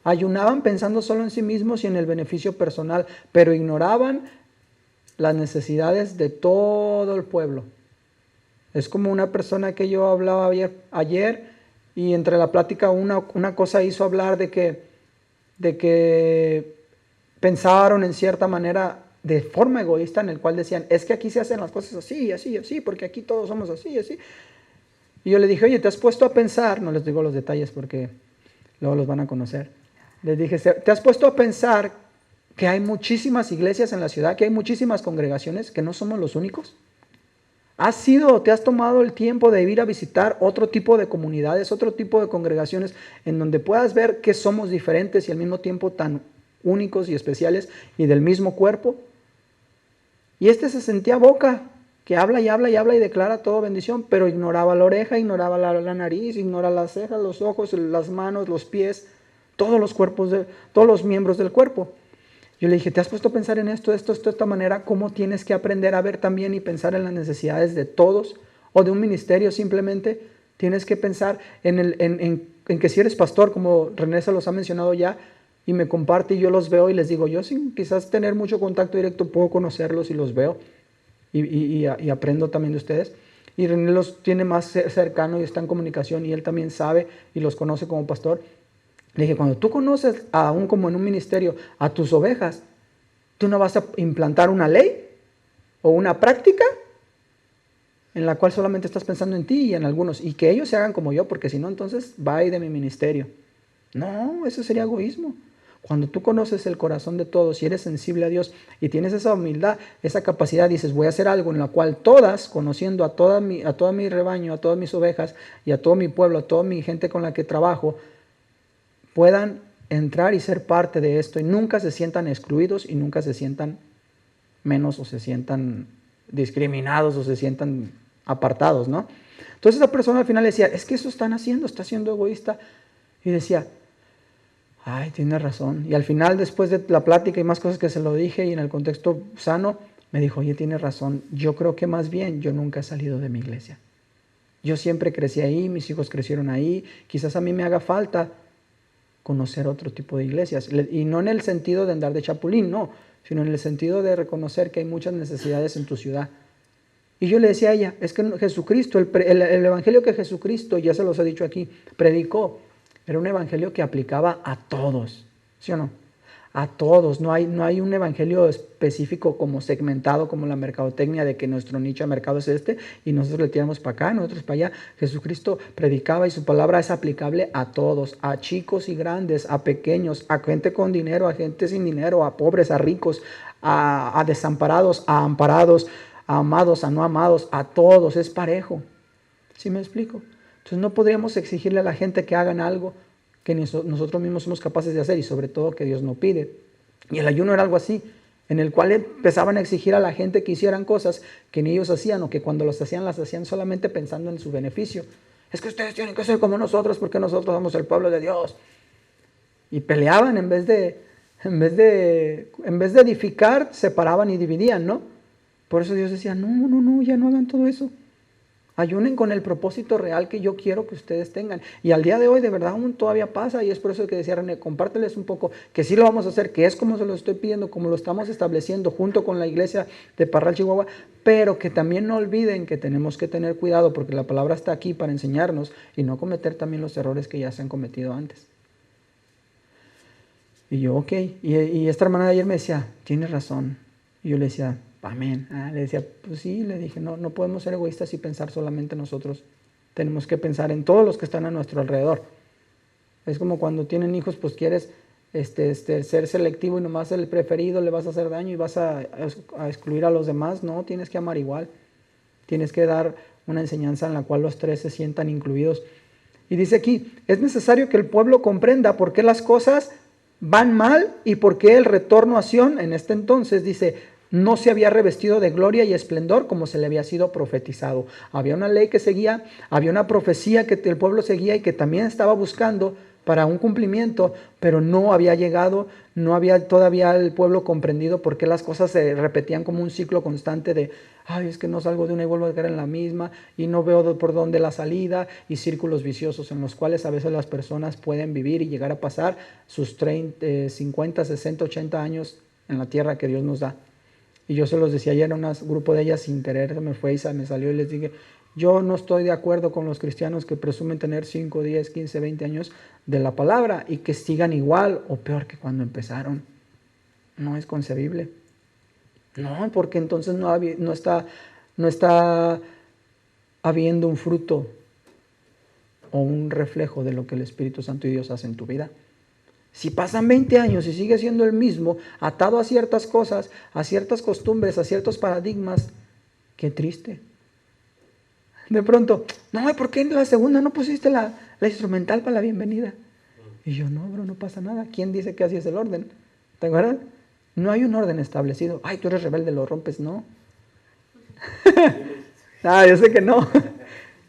Ayunaban pensando solo en sí mismos y en el beneficio personal, pero ignoraban las necesidades de todo el pueblo. Es como una persona que yo hablaba ayer y entre la plática una cosa hizo hablar de que pensaron en cierta manera de forma egoísta, en el cual decían, es que aquí se hacen las cosas así, así, así, porque aquí todos somos así, así. Y yo le dije, oye, ¿te has puesto a pensar? No les digo los detalles porque luego los van a conocer. Les dije, ¿te has puesto a pensar que hay muchísimas iglesias en la ciudad, que hay muchísimas congregaciones, que no somos los únicos? ¿Te has tomado el tiempo de ir a visitar otro tipo de comunidades, otro tipo de congregaciones, en donde puedas ver que somos diferentes y al mismo tiempo tan únicos y especiales y del mismo cuerpo? Y se sentía boca, que habla y habla y habla y declara todo bendición, pero ignoraba la oreja, ignoraba la nariz, ignora las cejas, los ojos, las manos, los pies, todos los miembros del cuerpo. Yo le dije, ¿te has puesto a pensar en esto, de esta manera? ¿Cómo tienes que aprender a ver también y pensar en las necesidades de todos? O de un ministerio simplemente. Tienes que pensar en que si eres pastor, como René se los ha mencionado ya, y me comparte y yo los veo y les digo, yo sin quizás tener mucho contacto directo puedo conocerlos y los veo y aprendo también de ustedes. Y René los tiene más cercano y está en comunicación y él también sabe y los conoce como pastor. Le dije, cuando tú conoces, aún como en un ministerio, a tus ovejas, tú no vas a implantar una ley o una práctica en la cual solamente estás pensando en ti y en algunos, y que ellos se hagan como yo, porque si no, entonces va de mi ministerio. No, eso sería egoísmo. Cuando tú conoces el corazón de todos y eres sensible a Dios y tienes esa humildad, esa capacidad, dices, voy a hacer algo en la cual todas, conociendo a todo mi rebaño, a todas mis ovejas y a todo mi pueblo, a toda mi gente con la que trabajo, puedan entrar y ser parte de esto y nunca se sientan excluidos y nunca se sientan menos o se sientan discriminados o se sientan apartados, ¿no? Entonces esa persona al final decía, es que eso está siendo egoísta. Y decía, ay, tiene razón. Y al final, después de la plática y más cosas que se lo dije y en el contexto sano, me dijo, oye, tiene razón. Yo creo que más bien yo nunca he salido de mi iglesia. Yo siempre crecí ahí, mis hijos crecieron ahí. Quizás a mí me haga falta conocer otro tipo de iglesias. Y no en el sentido de andar de chapulín, no, sino en el sentido de reconocer que hay muchas necesidades en tu ciudad. Y yo le decía a ella, es que Jesucristo, el evangelio que Jesucristo, ya se los he dicho aquí, predicó, era un evangelio que aplicaba a todos, ¿sí o no? A todos, no hay un evangelio específico como segmentado, como la mercadotecnia de que nuestro nicho de mercado es este y nosotros le tiramos para acá, nosotros para allá. Jesucristo predicaba y su palabra es aplicable a todos, a chicos y grandes, a pequeños, a gente con dinero, a gente sin dinero, a pobres, a ricos, a desamparados, a amparados, a amados, a no amados, a todos, es parejo. ¿Sí me explico? Entonces no podríamos exigirle a la gente que hagan algo que nosotros mismos somos capaces de hacer y sobre todo que Dios no pide. Y el ayuno era algo así, en el cual empezaban a exigir a la gente que hicieran cosas que ni ellos hacían o que cuando las hacían solamente pensando en su beneficio. Es que ustedes tienen que ser como nosotros porque nosotros somos el pueblo de Dios. Y peleaban en vez de edificar, separaban y dividían, ¿no? Por eso Dios decía, no, ya no hagan todo eso. Ayunen con el propósito real que yo quiero que ustedes tengan. Y al día de hoy de verdad aún todavía pasa y es por eso que decía René, compárteles un poco que sí lo vamos a hacer, que es como se lo estoy pidiendo, como lo estamos estableciendo junto con la iglesia de Parral, Chihuahua, pero que también no olviden que tenemos que tener cuidado porque la palabra está aquí para enseñarnos y no cometer también los errores que ya se han cometido antes. Y yo, ok. Y esta hermana de ayer me decía, tienes razón. Y yo le decía, amén. Le decía, pues sí, le dije, no podemos ser egoístas y pensar solamente nosotros. Tenemos que pensar en todos los que están a nuestro alrededor. Es como cuando tienen hijos, pues quieres ser selectivo y nomás el preferido le vas a hacer daño y vas a excluir a los demás. No, tienes que amar igual. Tienes que dar una enseñanza en la cual los tres se sientan incluidos. Y dice aquí, es necesario que el pueblo comprenda por qué las cosas van mal y por qué el retorno a Sión en este entonces, dice, no se había revestido de gloria y esplendor como se le había sido profetizado. Había una ley que seguía, había una profecía que el pueblo seguía y que también estaba buscando para un cumplimiento, pero no había llegado, no había todavía el pueblo comprendido por qué las cosas se repetían como un ciclo constante de, ay, es que no salgo de una y vuelvo a caer en la misma y no veo por dónde la salida, y círculos viciosos en los cuales a veces las personas pueden vivir y llegar a pasar sus 30, 50, 60, 80 años en la tierra que Dios nos da. Y yo se los decía ayer a un grupo de ellas sin querer, me salió y les dije, yo no estoy de acuerdo con los cristianos que presumen tener 5, 10, 15, 20 años de la palabra y que sigan igual o peor que cuando empezaron. No es concebible. No, porque entonces no está habiendo un fruto o un reflejo de lo que el Espíritu Santo y Dios hacen en tu vida. Si pasan 20 años y sigue siendo el mismo, atado a ciertas cosas, a ciertas costumbres, a ciertos paradigmas, qué triste. De pronto, no, ¿por qué en la segunda no pusiste la instrumental para la bienvenida? Y yo, no, bro, no pasa nada. ¿Quién dice que así es el orden? ¿Te acuerdas? No hay un orden establecido. Ay, tú eres rebelde, lo rompes. No. Yo sé que no.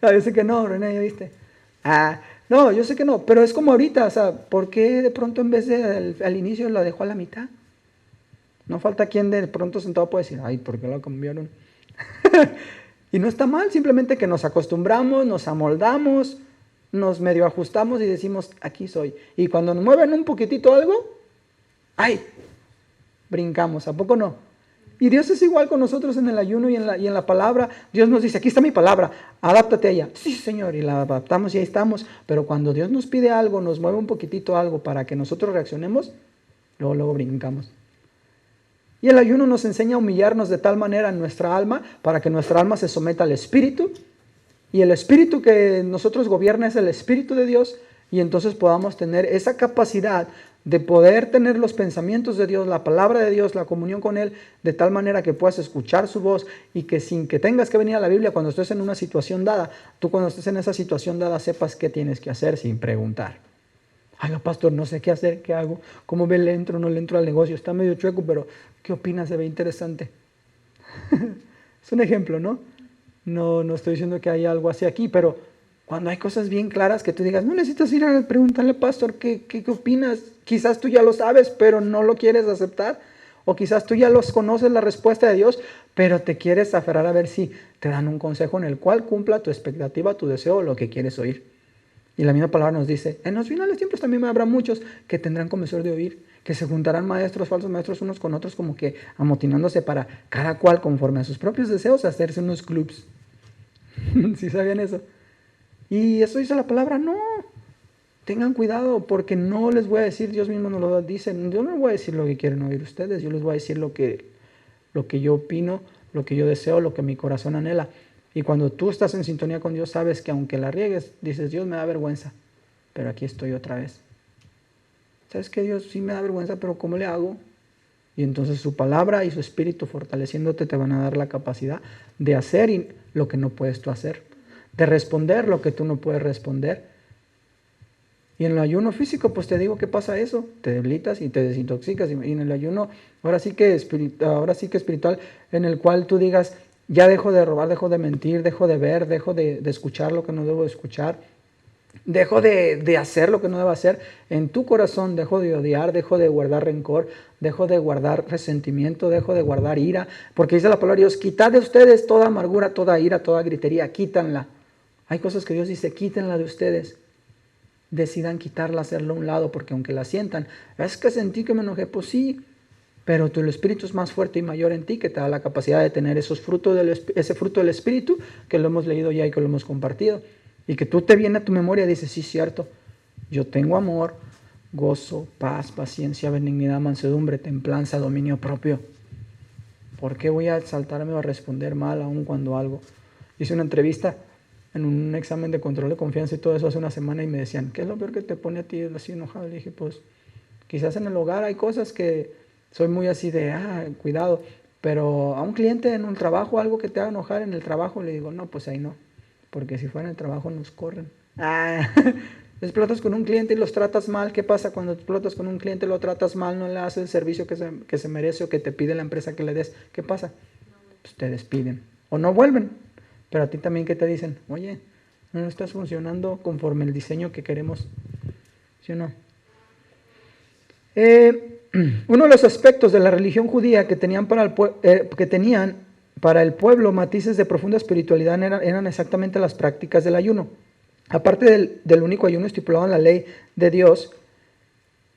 Yo sé que no, René, ¿ya viste? No, yo sé que no, pero es como ahorita, o sea, ¿por qué de pronto en vez de al inicio la dejó a la mitad? No falta quien de pronto sentado puede decir, ay, ¿por qué la cambiaron? Y no está mal, simplemente que nos acostumbramos, nos amoldamos, nos medio ajustamos y decimos, aquí soy. Y cuando nos mueven un poquitito algo, ¡ay! Brincamos, ¿a poco no? Y Dios es igual con nosotros en el ayuno y en la palabra. Dios nos dice, aquí está mi palabra, adáptate a ella. Sí, Señor, y la adaptamos y ahí estamos. Pero cuando Dios nos pide algo, nos mueve un poquitito algo para que nosotros reaccionemos, luego brincamos. Y el ayuno nos enseña a humillarnos de tal manera en nuestra alma para que nuestra alma se someta al Espíritu. Y el Espíritu que nosotros gobierna es el Espíritu de Dios. Y entonces podamos tener esa capacidad de poder tener los pensamientos de Dios, la palabra de Dios, la comunión con Él, de tal manera que puedas escuchar su voz y que sin que tengas que venir a la Biblia cuando estés en una situación dada, tú cuando estés en esa situación dada sepas qué tienes que hacer sin preguntar. Ay, pastor, no sé qué hacer, qué hago, cómo le entro, no le entro al negocio, está medio chueco, pero ¿qué opinas? Se ve interesante. Es un ejemplo, ¿no? No estoy diciendo que haya algo así aquí, pero cuando hay cosas bien claras que tú digas, no necesitas ir a preguntarle, pastor, ¿qué opinas? Quizás tú ya lo sabes, pero no lo quieres aceptar. O quizás tú ya los conoces la respuesta de Dios, pero te quieres aferrar a ver si te dan un consejo en el cual cumpla tu expectativa, tu deseo o lo que quieres oír. Y la misma palabra nos dice, en los finales tiempos también habrá muchos que tendrán comezón de oír, que se juntarán maestros, falsos maestros unos con otros, como que amotinándose para cada cual conforme a sus propios deseos hacerse unos clubs. ¿Sí sabían eso? Y eso dice la palabra, no. Tengan cuidado porque no les voy a decir, Dios mismo nos lo dice, yo no les voy a decir lo que quieren oír ustedes, yo les voy a decir lo que yo opino, lo que yo deseo, lo que mi corazón anhela. Y cuando tú estás en sintonía con Dios, sabes que aunque la riegues, dices, Dios me da vergüenza, pero aquí estoy otra vez. ¿Sabes qué? Dios sí me da vergüenza, pero ¿cómo le hago? Y entonces su palabra y su espíritu fortaleciéndote te van a dar la capacidad de hacer lo que no puedes tú hacer, de responder lo que tú no puedes responder. Y en el ayuno físico, pues te digo, ¿qué pasa eso? Te debilitas y te desintoxicas. Y en el ayuno, ahora sí que espiritual, en el cual tú digas, ya dejo de robar, dejo de mentir, dejo de ver, dejo de escuchar lo que no debo de escuchar, dejo de hacer lo que no debo hacer. En tu corazón dejo de odiar, dejo de guardar rencor, dejo de guardar resentimiento, dejo de guardar ira. Porque dice la palabra de Dios, quitad de ustedes toda amargura, toda ira, toda gritería, quítanla. Hay cosas que Dios dice, quítenla de ustedes. Decidan quitarla, hacerla a un lado, porque aunque la sientan, es que sentí que me enojé, pues sí, pero el Espíritu es más fuerte y mayor en ti, que te da la capacidad de tener ese fruto del Espíritu, que lo hemos leído ya y que lo hemos compartido, y que tú te viene a tu memoria y dices, sí, cierto, yo tengo amor, gozo, paz, paciencia, benignidad, mansedumbre, templanza, dominio propio. ¿Por qué voy a saltarme o a responder mal aún cuando algo? Hice una entrevista en un examen de control de confianza y todo eso hace una semana y me decían, ¿qué es lo peor que te pone a ti así enojado? Le dije, pues quizás en el hogar hay cosas que soy muy así de, cuidado, pero a un cliente en un trabajo, algo que te haga enojar en el trabajo, le digo, no, pues ahí no, porque si fuera en el trabajo nos corren. Explotas con un cliente y los tratas mal. ¿Qué pasa cuando explotas con un cliente y lo tratas mal, no le haces el servicio que se merece o que te pide la empresa que le des? ¿Qué pasa? Pues te despiden o no vuelven. Pero a ti también, ¿qué te dicen? Oye, no estás funcionando conforme el diseño que queremos, ¿sí o no? Uno de los aspectos de la religión judía que tenían para el pueblo matices de profunda espiritualidad eran exactamente las prácticas del ayuno. Aparte del único ayuno estipulado en la ley de Dios,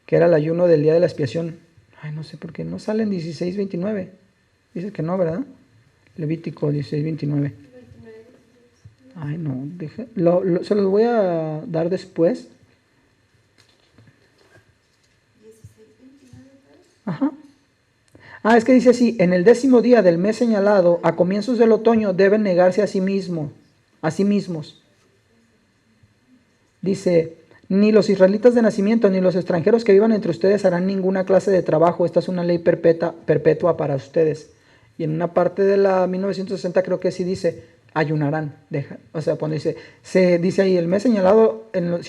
que era el ayuno del día de la expiación. No sé por qué no sale en 16:29. Dice que no, ¿verdad? Levítico 16:29. No, se los voy a dar después. Ajá. Es que dice así, en el 10º día del mes señalado, a comienzos del otoño, deben negarse a sí mismos. Dice, ni los israelitas de nacimiento, ni los extranjeros que vivan entre ustedes harán ninguna clase de trabajo. Esta es una ley perpetua para ustedes. Y en una parte de la 1960 creo que sí dice, ayunarán. Cuando se dice ahí, el mes señalado, el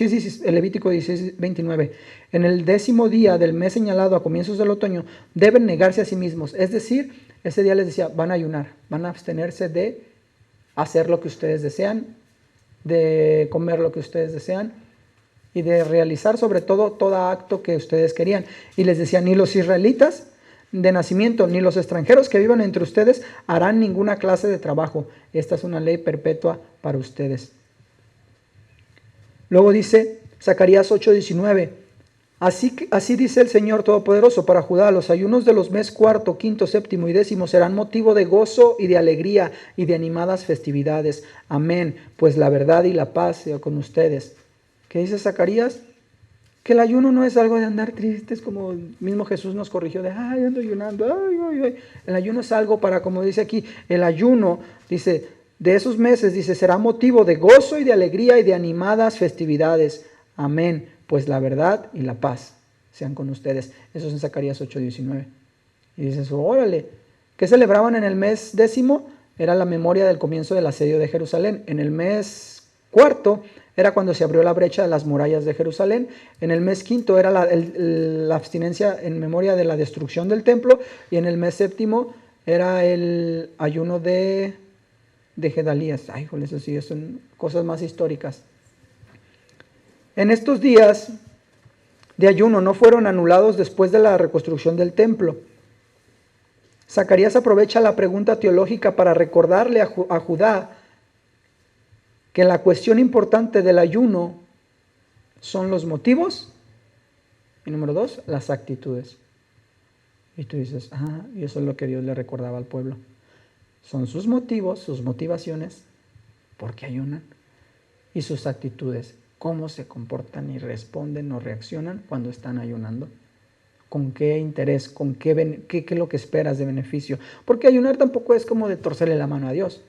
Levítico 16:29, en el 10º día del mes señalado a comienzos del otoño, deben negarse a sí mismos. Es decir, ese día les decía, van a ayunar, van a abstenerse de hacer lo que ustedes desean, de comer lo que ustedes desean y de realizar sobre todo acto que ustedes querían. Y les decía, ni los israelitas de nacimiento, ni los extranjeros que vivan entre ustedes harán ninguna clase de trabajo. Esta es una ley perpetua para ustedes. Luego dice Zacarías 8:19, así dice el Señor Todopoderoso para Judá, los ayunos de los meses 4, 5, 7 y 10 serán motivo de gozo y de alegría y de animadas festividades. Amén, pues la verdad y la paz sea con ustedes. ¿Qué dice Zacarías? Que el ayuno no es algo de andar tristes, como mismo Jesús nos corrigió de, ando ayunando, El ayuno es algo para, como dice aquí, el ayuno, dice, de esos meses, dice, será motivo de gozo y de alegría y de animadas festividades. Amén, pues la verdad y la paz sean con ustedes. Eso es en Zacarías 8:19. Y dices, órale, ¿qué celebraban en el mes 10º? Era la memoria del comienzo del asedio de Jerusalén. En el mes 4 era cuando se abrió la brecha de las murallas de Jerusalén. En el mes 5 era la abstinencia en memoria de la destrucción del templo. Y en el mes 7 era el ayuno de Gedalías. Eso sí, son cosas más históricas. En estos días de ayuno no fueron anulados después de la reconstrucción del templo. Zacarías aprovecha la pregunta teológica para recordarle a Judá que la cuestión importante del ayuno son los motivos. Y número 2, las actitudes. Y tú dices, y eso es lo que Dios le recordaba al pueblo. Son sus motivos, sus motivaciones, porque ayunan, y sus actitudes, cómo se comportan y responden o reaccionan cuando están ayunando. ¿Con qué interés? ¿Con qué es lo que esperas de beneficio? Porque ayunar tampoco es como de torcerle la mano a Dios.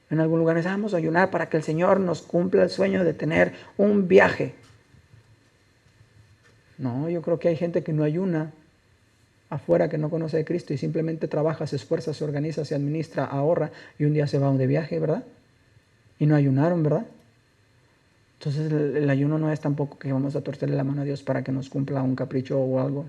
En algún lugar vamos a ayunar para que el Señor nos cumpla el sueño de tener un viaje. No, yo creo que hay gente que no ayuna afuera, que no conoce a Cristo y simplemente trabaja, se esfuerza, se organiza, se administra, ahorra y un día se va de viaje, ¿verdad? Y no ayunaron, ¿verdad? Entonces el ayuno no es tampoco que vamos a torcerle la mano a Dios para que nos cumpla un capricho o algo,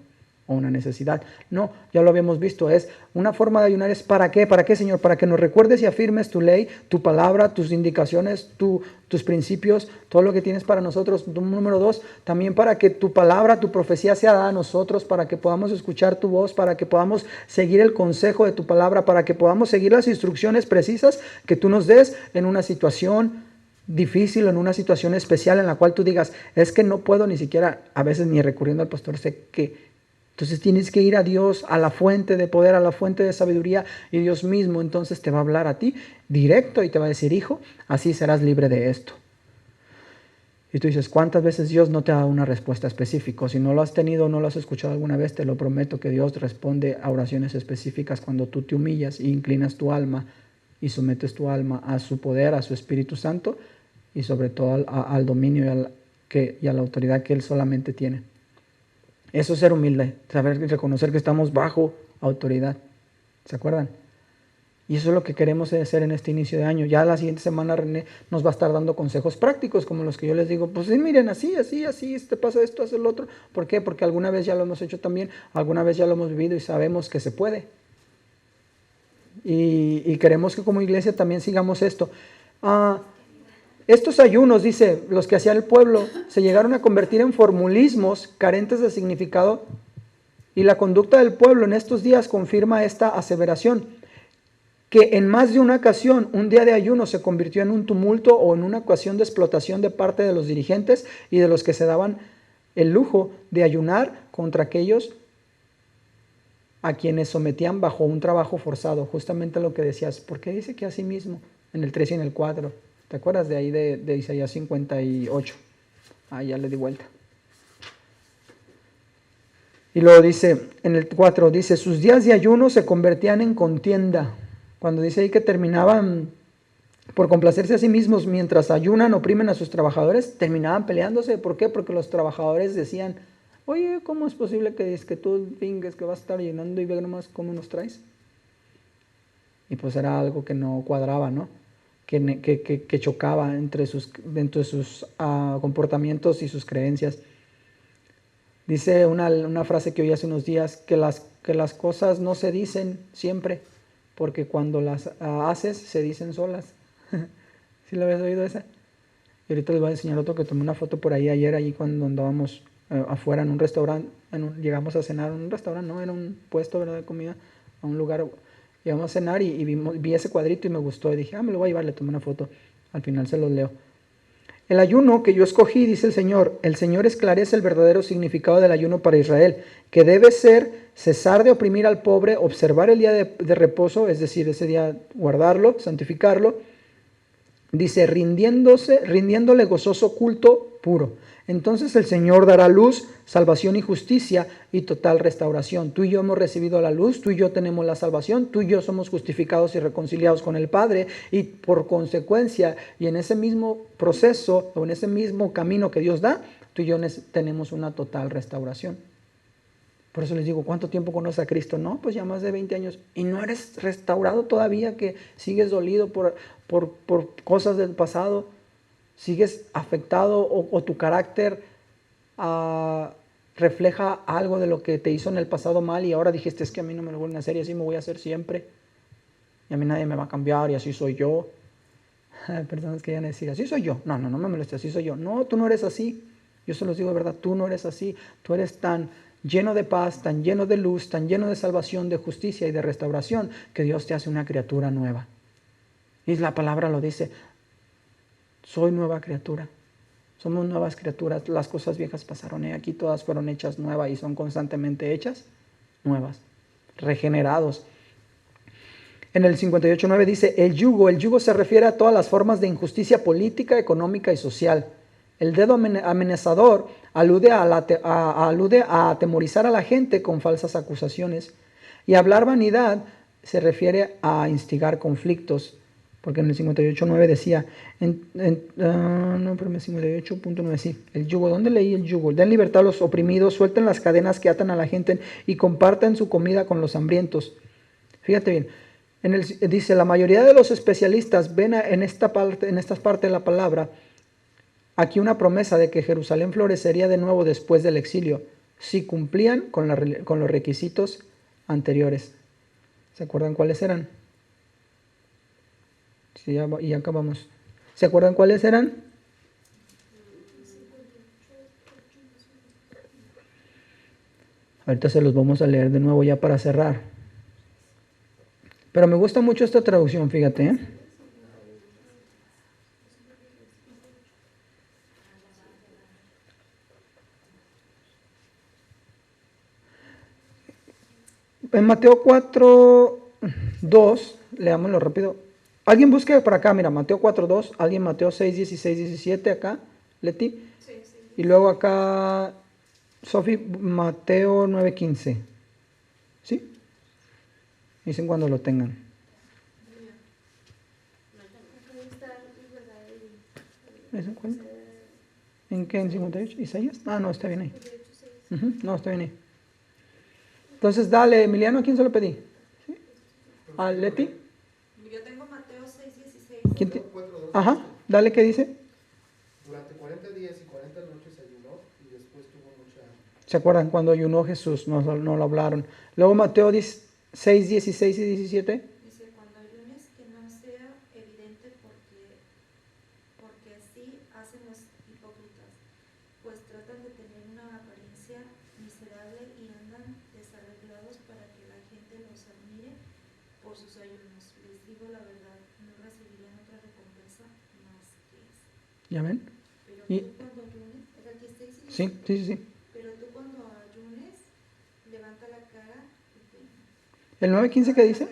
o una necesidad. No, ya lo habíamos visto, es una forma de ayunar. ¿Es para qué? ¿Para qué, Señor? Para que nos recuerdes y afirmes tu ley, tu palabra, tus indicaciones, tus principios, todo lo que tienes para nosotros. Número 2, también para que tu palabra, tu profecía sea dada a nosotros, para que podamos escuchar tu voz, para que podamos seguir el consejo de tu palabra, para que podamos seguir las instrucciones precisas que tú nos des en una situación difícil, en una situación especial en la cual tú digas, es que no puedo ni siquiera, a veces ni recurriendo al pastor, sé que. Entonces tienes que ir a Dios, a la fuente de poder, a la fuente de sabiduría, y Dios mismo entonces te va a hablar a ti directo y te va a decir, hijo, así serás libre de esto. Y tú dices, ¿cuántas veces Dios no te ha dado una respuesta específica? Si no lo has tenido o no lo has escuchado alguna vez, te lo prometo que Dios responde a oraciones específicas cuando tú te humillas e inclinas tu alma y sometes tu alma a su poder, a su Espíritu Santo y sobre todo al dominio y a la autoridad que Él solamente tiene. Eso es ser humilde, saber y reconocer que estamos bajo autoridad. ¿Se acuerdan? Y eso es lo que queremos hacer en este inicio de año. Ya la siguiente semana René nos va a estar dando consejos prácticos, como los que yo les digo, pues miren, así, te pasa esto, haz el otro. ¿Por qué? Porque alguna vez ya lo hemos hecho también, alguna vez ya lo hemos vivido y sabemos que se puede. Y queremos que como iglesia también sigamos esto. Estos ayunos, dice, los que hacía el pueblo, se llegaron a convertir en formulismos carentes de significado, y la conducta del pueblo en estos días confirma esta aseveración, que en más de una ocasión un día de ayuno se convirtió en un tumulto o en una ocasión de explotación de parte de los dirigentes y de los que se daban el lujo de ayunar contra aquellos a quienes sometían bajo un trabajo forzado. Justamente lo que decías, ¿por qué dice que así mismo? En el 3 y en el 4. ¿Te acuerdas de ahí de Isaías 58? Ya le di vuelta. Y luego dice, en el 4, dice, sus días de ayuno se convertían en contienda. Cuando dice ahí que terminaban por complacerse a sí mismos mientras ayunan, oprimen a sus trabajadores, terminaban peleándose. ¿Por qué? Porque los trabajadores decían, oye, ¿cómo es posible que tú finges que vas a estar llenando y ve nomás cómo nos traes? Y pues era algo que no cuadraba, ¿no? Que chocaba entre sus comportamientos y sus creencias. Dice una frase que oí hace unos días, que las cosas no se dicen siempre, porque cuando las haces se dicen solas. ¿Sí lo habías oído esa? Y ahorita les voy a enseñar otro que tomé una foto por ahí ayer, allí cuando andábamos afuera en un restaurante, llegamos a cenar en un restaurante, no, era un puesto, ¿verdad?, de comida, a un lugar. Llegamos a cenar y vi ese cuadrito y me gustó. Y dije, me lo voy a llevar, le tomé una foto. Al final se los leo. El ayuno que yo escogí, dice el Señor esclarece el verdadero significado del ayuno para Israel, que debe ser cesar de oprimir al pobre, observar el día de reposo, es decir, ese día guardarlo, santificarlo. Dice, rindiéndole gozoso culto puro. Entonces el Señor dará luz, salvación y justicia y total restauración. Tú y yo hemos recibido la luz, tú y yo tenemos la salvación, tú y yo somos justificados y reconciliados con el Padre, y por consecuencia, y en ese mismo proceso o en ese mismo camino que Dios da, tú y yo tenemos una total restauración. Por eso les digo, ¿cuánto tiempo conoces a Cristo? No, pues ya más de 20 años. Y no eres restaurado todavía, que sigues dolido por cosas del pasado. Sigues afectado o tu carácter refleja algo de lo que te hizo en el pasado mal y ahora dijiste, es que a mí no me lo vuelven a hacer y así me voy a hacer siempre. Y a mí nadie me va a cambiar y así soy yo. Hay personas que van a decir, así soy yo. No me molestes, así soy yo. No, tú no eres así. Yo se los digo de verdad, tú no eres así. Tú eres tan lleno de paz, tan lleno de luz, tan lleno de salvación, de justicia y de restauración, que Dios te hace una criatura nueva. Y la palabra lo dice, soy nueva criatura. Somos nuevas criaturas, las cosas viejas pasaron, y aquí todas fueron hechas nuevas y son constantemente hechas nuevas, regenerados. En el 58.9 dice, el yugo se refiere a todas las formas de injusticia política, económica y social. El dedo amenazador alude a atemorizar a la gente con falsas acusaciones. Y hablar vanidad se refiere a instigar conflictos. Porque en el 58.9 decía, no, pero en el 58.9 sí, el yugo, ¿dónde leí el yugo? Den libertad a los oprimidos, suelten las cadenas que atan a la gente y compartan su comida con los hambrientos. Fíjate bien, dice, la mayoría de los especialistas ven en esta parte de la palabra aquí una promesa de que Jerusalén florecería de nuevo después del exilio, si cumplían con los requisitos anteriores. ¿Se acuerdan cuáles eran? Sí, y acabamos. ¿Se acuerdan cuáles eran? Ahorita se los vamos a leer de nuevo ya para cerrar. Pero me gusta mucho esta traducción, fíjate, ¿eh? En Mateo 4:2, leámoslo rápido. Alguien busque por acá, mira, Mateo 4:2, alguien Mateo 6:16, 17 acá, Leti. Sí. Y luego acá, Sofi, Mateo 9:15. ¿Sí? Dicen cuando lo tengan. ¿En qué? ¿En 58? ¿Isaías? Ah, no, está bien ahí. No, está bien ahí. Entonces, dale, Emiliano, ¿a quién se lo pedí? ¿Sí? ¿A Leti? Yo tengo Mateo 6:16. Ajá, dale, ¿qué dice? Durante 40 días y 40 noches ayunó y después tuvo mucha hambre. ¿Se acuerdan cuando ayunó Jesús? No lo hablaron. Luego Mateo 6:16 y 17. Dice, cuando ayunes, que no sea evidente porque así hacen los hipócritas, pues tratan de tener una apariencia miserable y andan desarreglados para que la gente los admire por sus ayunos. Les digo la verdad, no recibirán otra recompensa más que esa. ¿Ya ven? Pero tú cuando ayunes, ¿es aquí está diciendo? Sí. Pero tú cuando ayunes, levanta la cara y peina. ¿El 9:15 qué dice?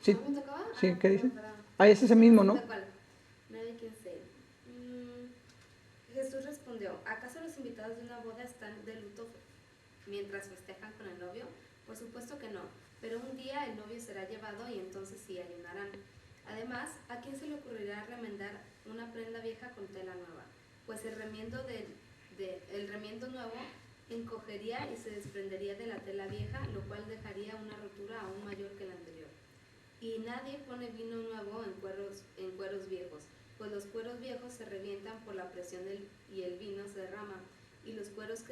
Sí, ¿Me tocaba? sí, ¿qué dice? Perdón. Ah, es ese mismo, ¿no? 9:15. Jesús respondió, ¿acaso los invitados de una boda están de luto mientras festejan con el novio? Por supuesto que no, pero un día el novio será llevado y entonces sí ayunarán. Además, ¿a quién se le ocurrirá remendar una prenda vieja con tela nueva? Pues el remiendo nuevo encogería y se desprendería de la tela vieja, lo cual dejaría una rotura aún mayor que la anterior. Y nadie pone vino nuevo en cueros viejos, pues los cueros viejos se revientan por la presión y el vino se derrama, y los cueros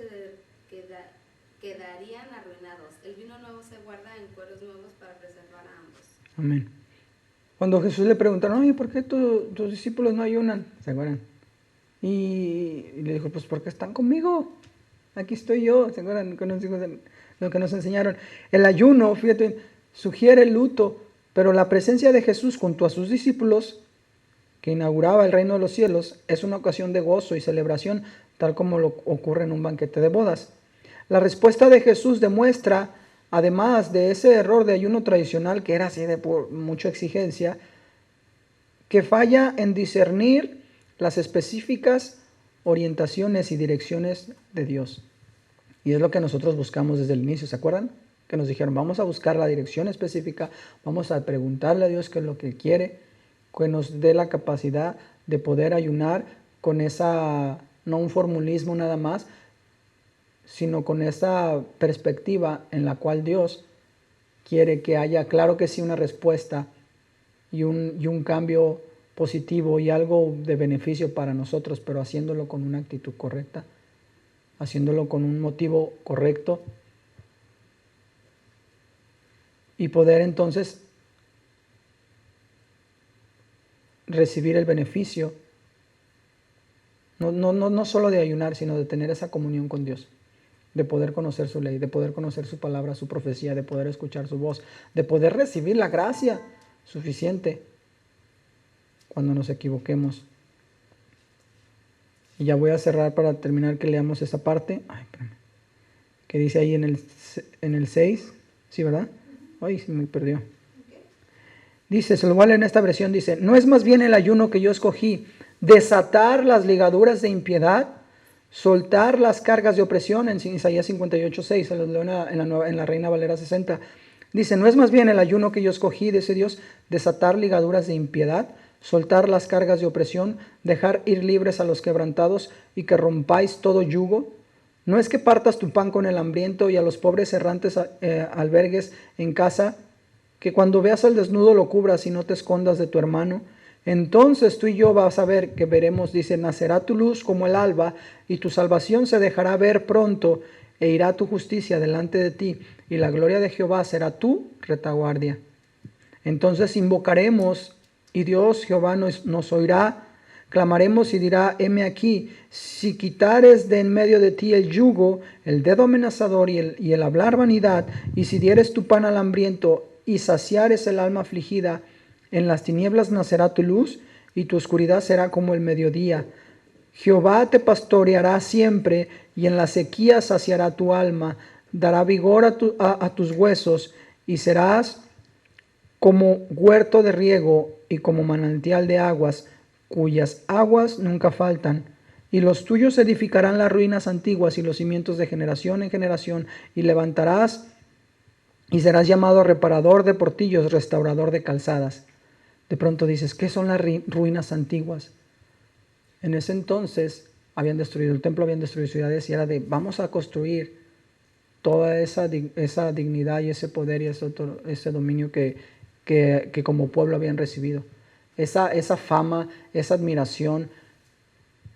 quedarían arruinados. El vino nuevo se guarda en cueros nuevos para preservar a ambos. Amén. Cuando Jesús le preguntaron, oye, ¿por qué tus discípulos no ayunan? ¿Se acuerdan? Y le dijo, pues porque están conmigo. Aquí estoy yo. ¿Se acuerdan? Lo que nos enseñaron. El ayuno, fíjate, sugiere el luto, pero la presencia de Jesús junto a sus discípulos, que inauguraba el reino de los cielos, es una ocasión de gozo y celebración, tal como lo ocurre en un banquete de bodas. La respuesta de Jesús demuestra, además de ese error de ayuno tradicional, que era así de por mucha exigencia, que falla en discernir las específicas orientaciones y direcciones de Dios. Y es lo que nosotros buscamos desde el inicio, ¿se acuerdan? Que nos dijeron, vamos a buscar la dirección específica, vamos a preguntarle a Dios qué es lo que quiere, que nos dé la capacidad de poder ayunar con esa, no un formulismo nada más, sino con esa perspectiva en la cual Dios quiere que haya, claro que sí, una respuesta y un cambio positivo y algo de beneficio para nosotros, pero haciéndolo con una actitud correcta, haciéndolo con un motivo correcto y poder entonces recibir el beneficio, no solo de ayunar, sino de tener esa comunión con Dios, de poder conocer su ley, de poder conocer su palabra, su profecía, de poder escuchar su voz, de poder recibir la gracia suficiente cuando nos equivoquemos. Y ya voy a cerrar para terminar que leamos esa parte. Ay, espérame. Que dice ahí en el 6. ¿Sí, verdad? Ay, se me perdió. Dice, se lo voy a leer en esta versión, dice, ¿no es más bien el ayuno que yo escogí desatar las ligaduras de impiedad, soltar las cargas de opresión? En Isaías 58:6, se los leo en la Reina Valera 60. Dice, ¿no es más bien el ayuno que yo escogí, dice Dios, desatar ligaduras de impiedad, soltar las cargas de opresión, dejar ir libres a los quebrantados y que rompáis todo yugo? ¿No es que partas tu pan con el hambriento y a los pobres errantes albergues en casa, que cuando veas al desnudo lo cubras y no te escondas de tu hermano? Entonces tú y yo vas a ver, que veremos, dice, nacerá tu luz como el alba y tu salvación se dejará ver pronto e irá tu justicia delante de ti y la gloria de Jehová será tu retaguardia. Entonces invocaremos y Dios Jehová nos oirá, clamaremos y dirá, heme aquí. Si quitares de en medio de ti el yugo, el dedo amenazador y el hablar vanidad, y si dieres tu pan al hambriento y saciares el alma afligida, en las tinieblas nacerá tu luz y tu oscuridad será como el mediodía. Jehová te pastoreará siempre y en la sequía saciará tu alma, dará vigor a tus huesos y serás como huerto de riego y como manantial de aguas, cuyas aguas nunca faltan. Y los tuyos edificarán las ruinas antiguas y los cimientos de generación en generación, y levantarás y serás llamado reparador de portillos, restaurador de calzadas. De pronto dices, ¿qué son las ruinas antiguas? En ese entonces habían destruido el templo, habían destruido ciudades y era de, vamos a construir toda esa dignidad y ese poder y ese dominio que como pueblo habían recibido. Esa fama, esa admiración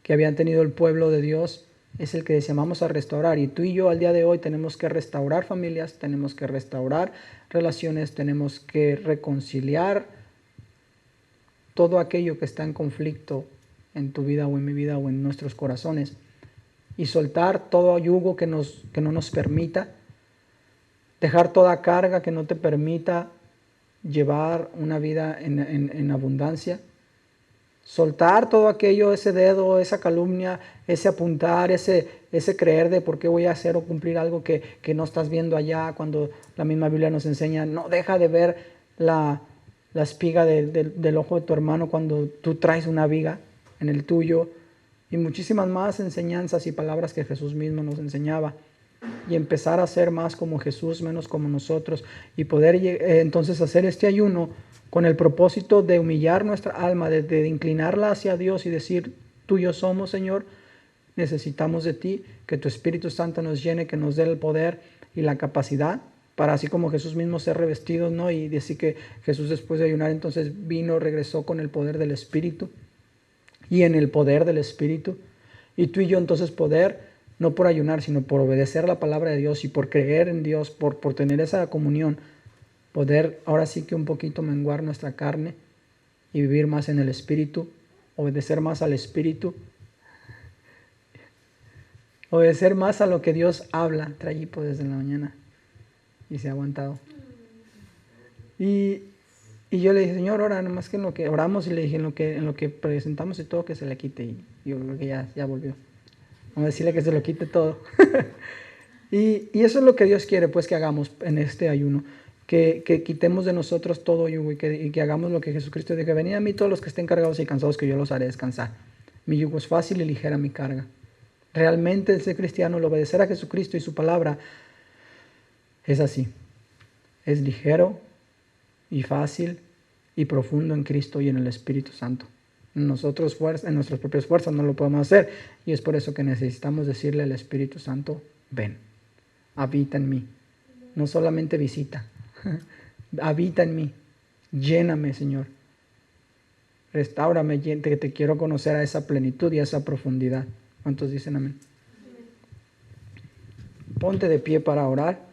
que habían tenido el pueblo de Dios es el que decía, vamos a restaurar. Y tú y yo al día de hoy tenemos que restaurar familias, tenemos que restaurar relaciones, tenemos que reconciliar todo aquello que está en conflicto en tu vida o en mi vida o en nuestros corazones, y soltar todo yugo que no nos permita, dejar toda carga que no te permita llevar una vida en abundancia, soltar todo aquello, ese dedo, esa calumnia, ese apuntar, ese creer de por qué voy a hacer o cumplir algo que no estás viendo allá, cuando la misma Biblia nos enseña, no deja de ver la espiga del ojo de tu hermano cuando tú traes una viga en el tuyo, y muchísimas más enseñanzas y palabras que Jesús mismo nos enseñaba, y empezar a ser más como Jesús, menos como nosotros, y poder entonces hacer este ayuno con el propósito de humillar nuestra alma, de inclinarla hacia Dios y decir, tuyo somos, Señor, necesitamos de ti, que tu Espíritu Santo nos llene, que nos dé el poder y la capacidad para, así como Jesús mismo, ser revestidos, ¿no? Y decir que Jesús, después de ayunar, entonces regresó con el poder del Espíritu y en el poder del Espíritu. Y tú y yo entonces poder, no por ayunar, sino por obedecer la palabra de Dios y por creer en Dios, por tener esa comunión, poder ahora sí que un poquito menguar nuestra carne y vivir más en el Espíritu, obedecer más al Espíritu, obedecer más a lo que Dios habla. Trayipo desde la mañana y se ha aguantado. Y yo le dije, Señor, ora, nomás que en lo que oramos, y le dije, en lo que presentamos y todo, que se le quite. Y yo creo que ya volvió. Vamos a decirle que se lo quite todo. y eso es lo que Dios quiere, pues, que hagamos en este ayuno. Que quitemos de nosotros todo yugo y que hagamos lo que Jesucristo dijo: venid a mí todos los que estén cargados y cansados, que yo los haré descansar. Mi yugo es fácil y ligera mi carga. Realmente el ser cristiano, el obedecer a Jesucristo y su palabra, es así. Es ligero y fácil y profundo en Cristo y en el Espíritu Santo. En nuestras propias fuerzas no lo podemos hacer, y es por eso que necesitamos decirle al Espíritu Santo: ven, habita en mí. No solamente visita, habita en mí, lléname, Señor. Restáurame, que te quiero conocer a esa plenitud y a esa profundidad. ¿Cuántos dicen amén? Ponte de pie para orar.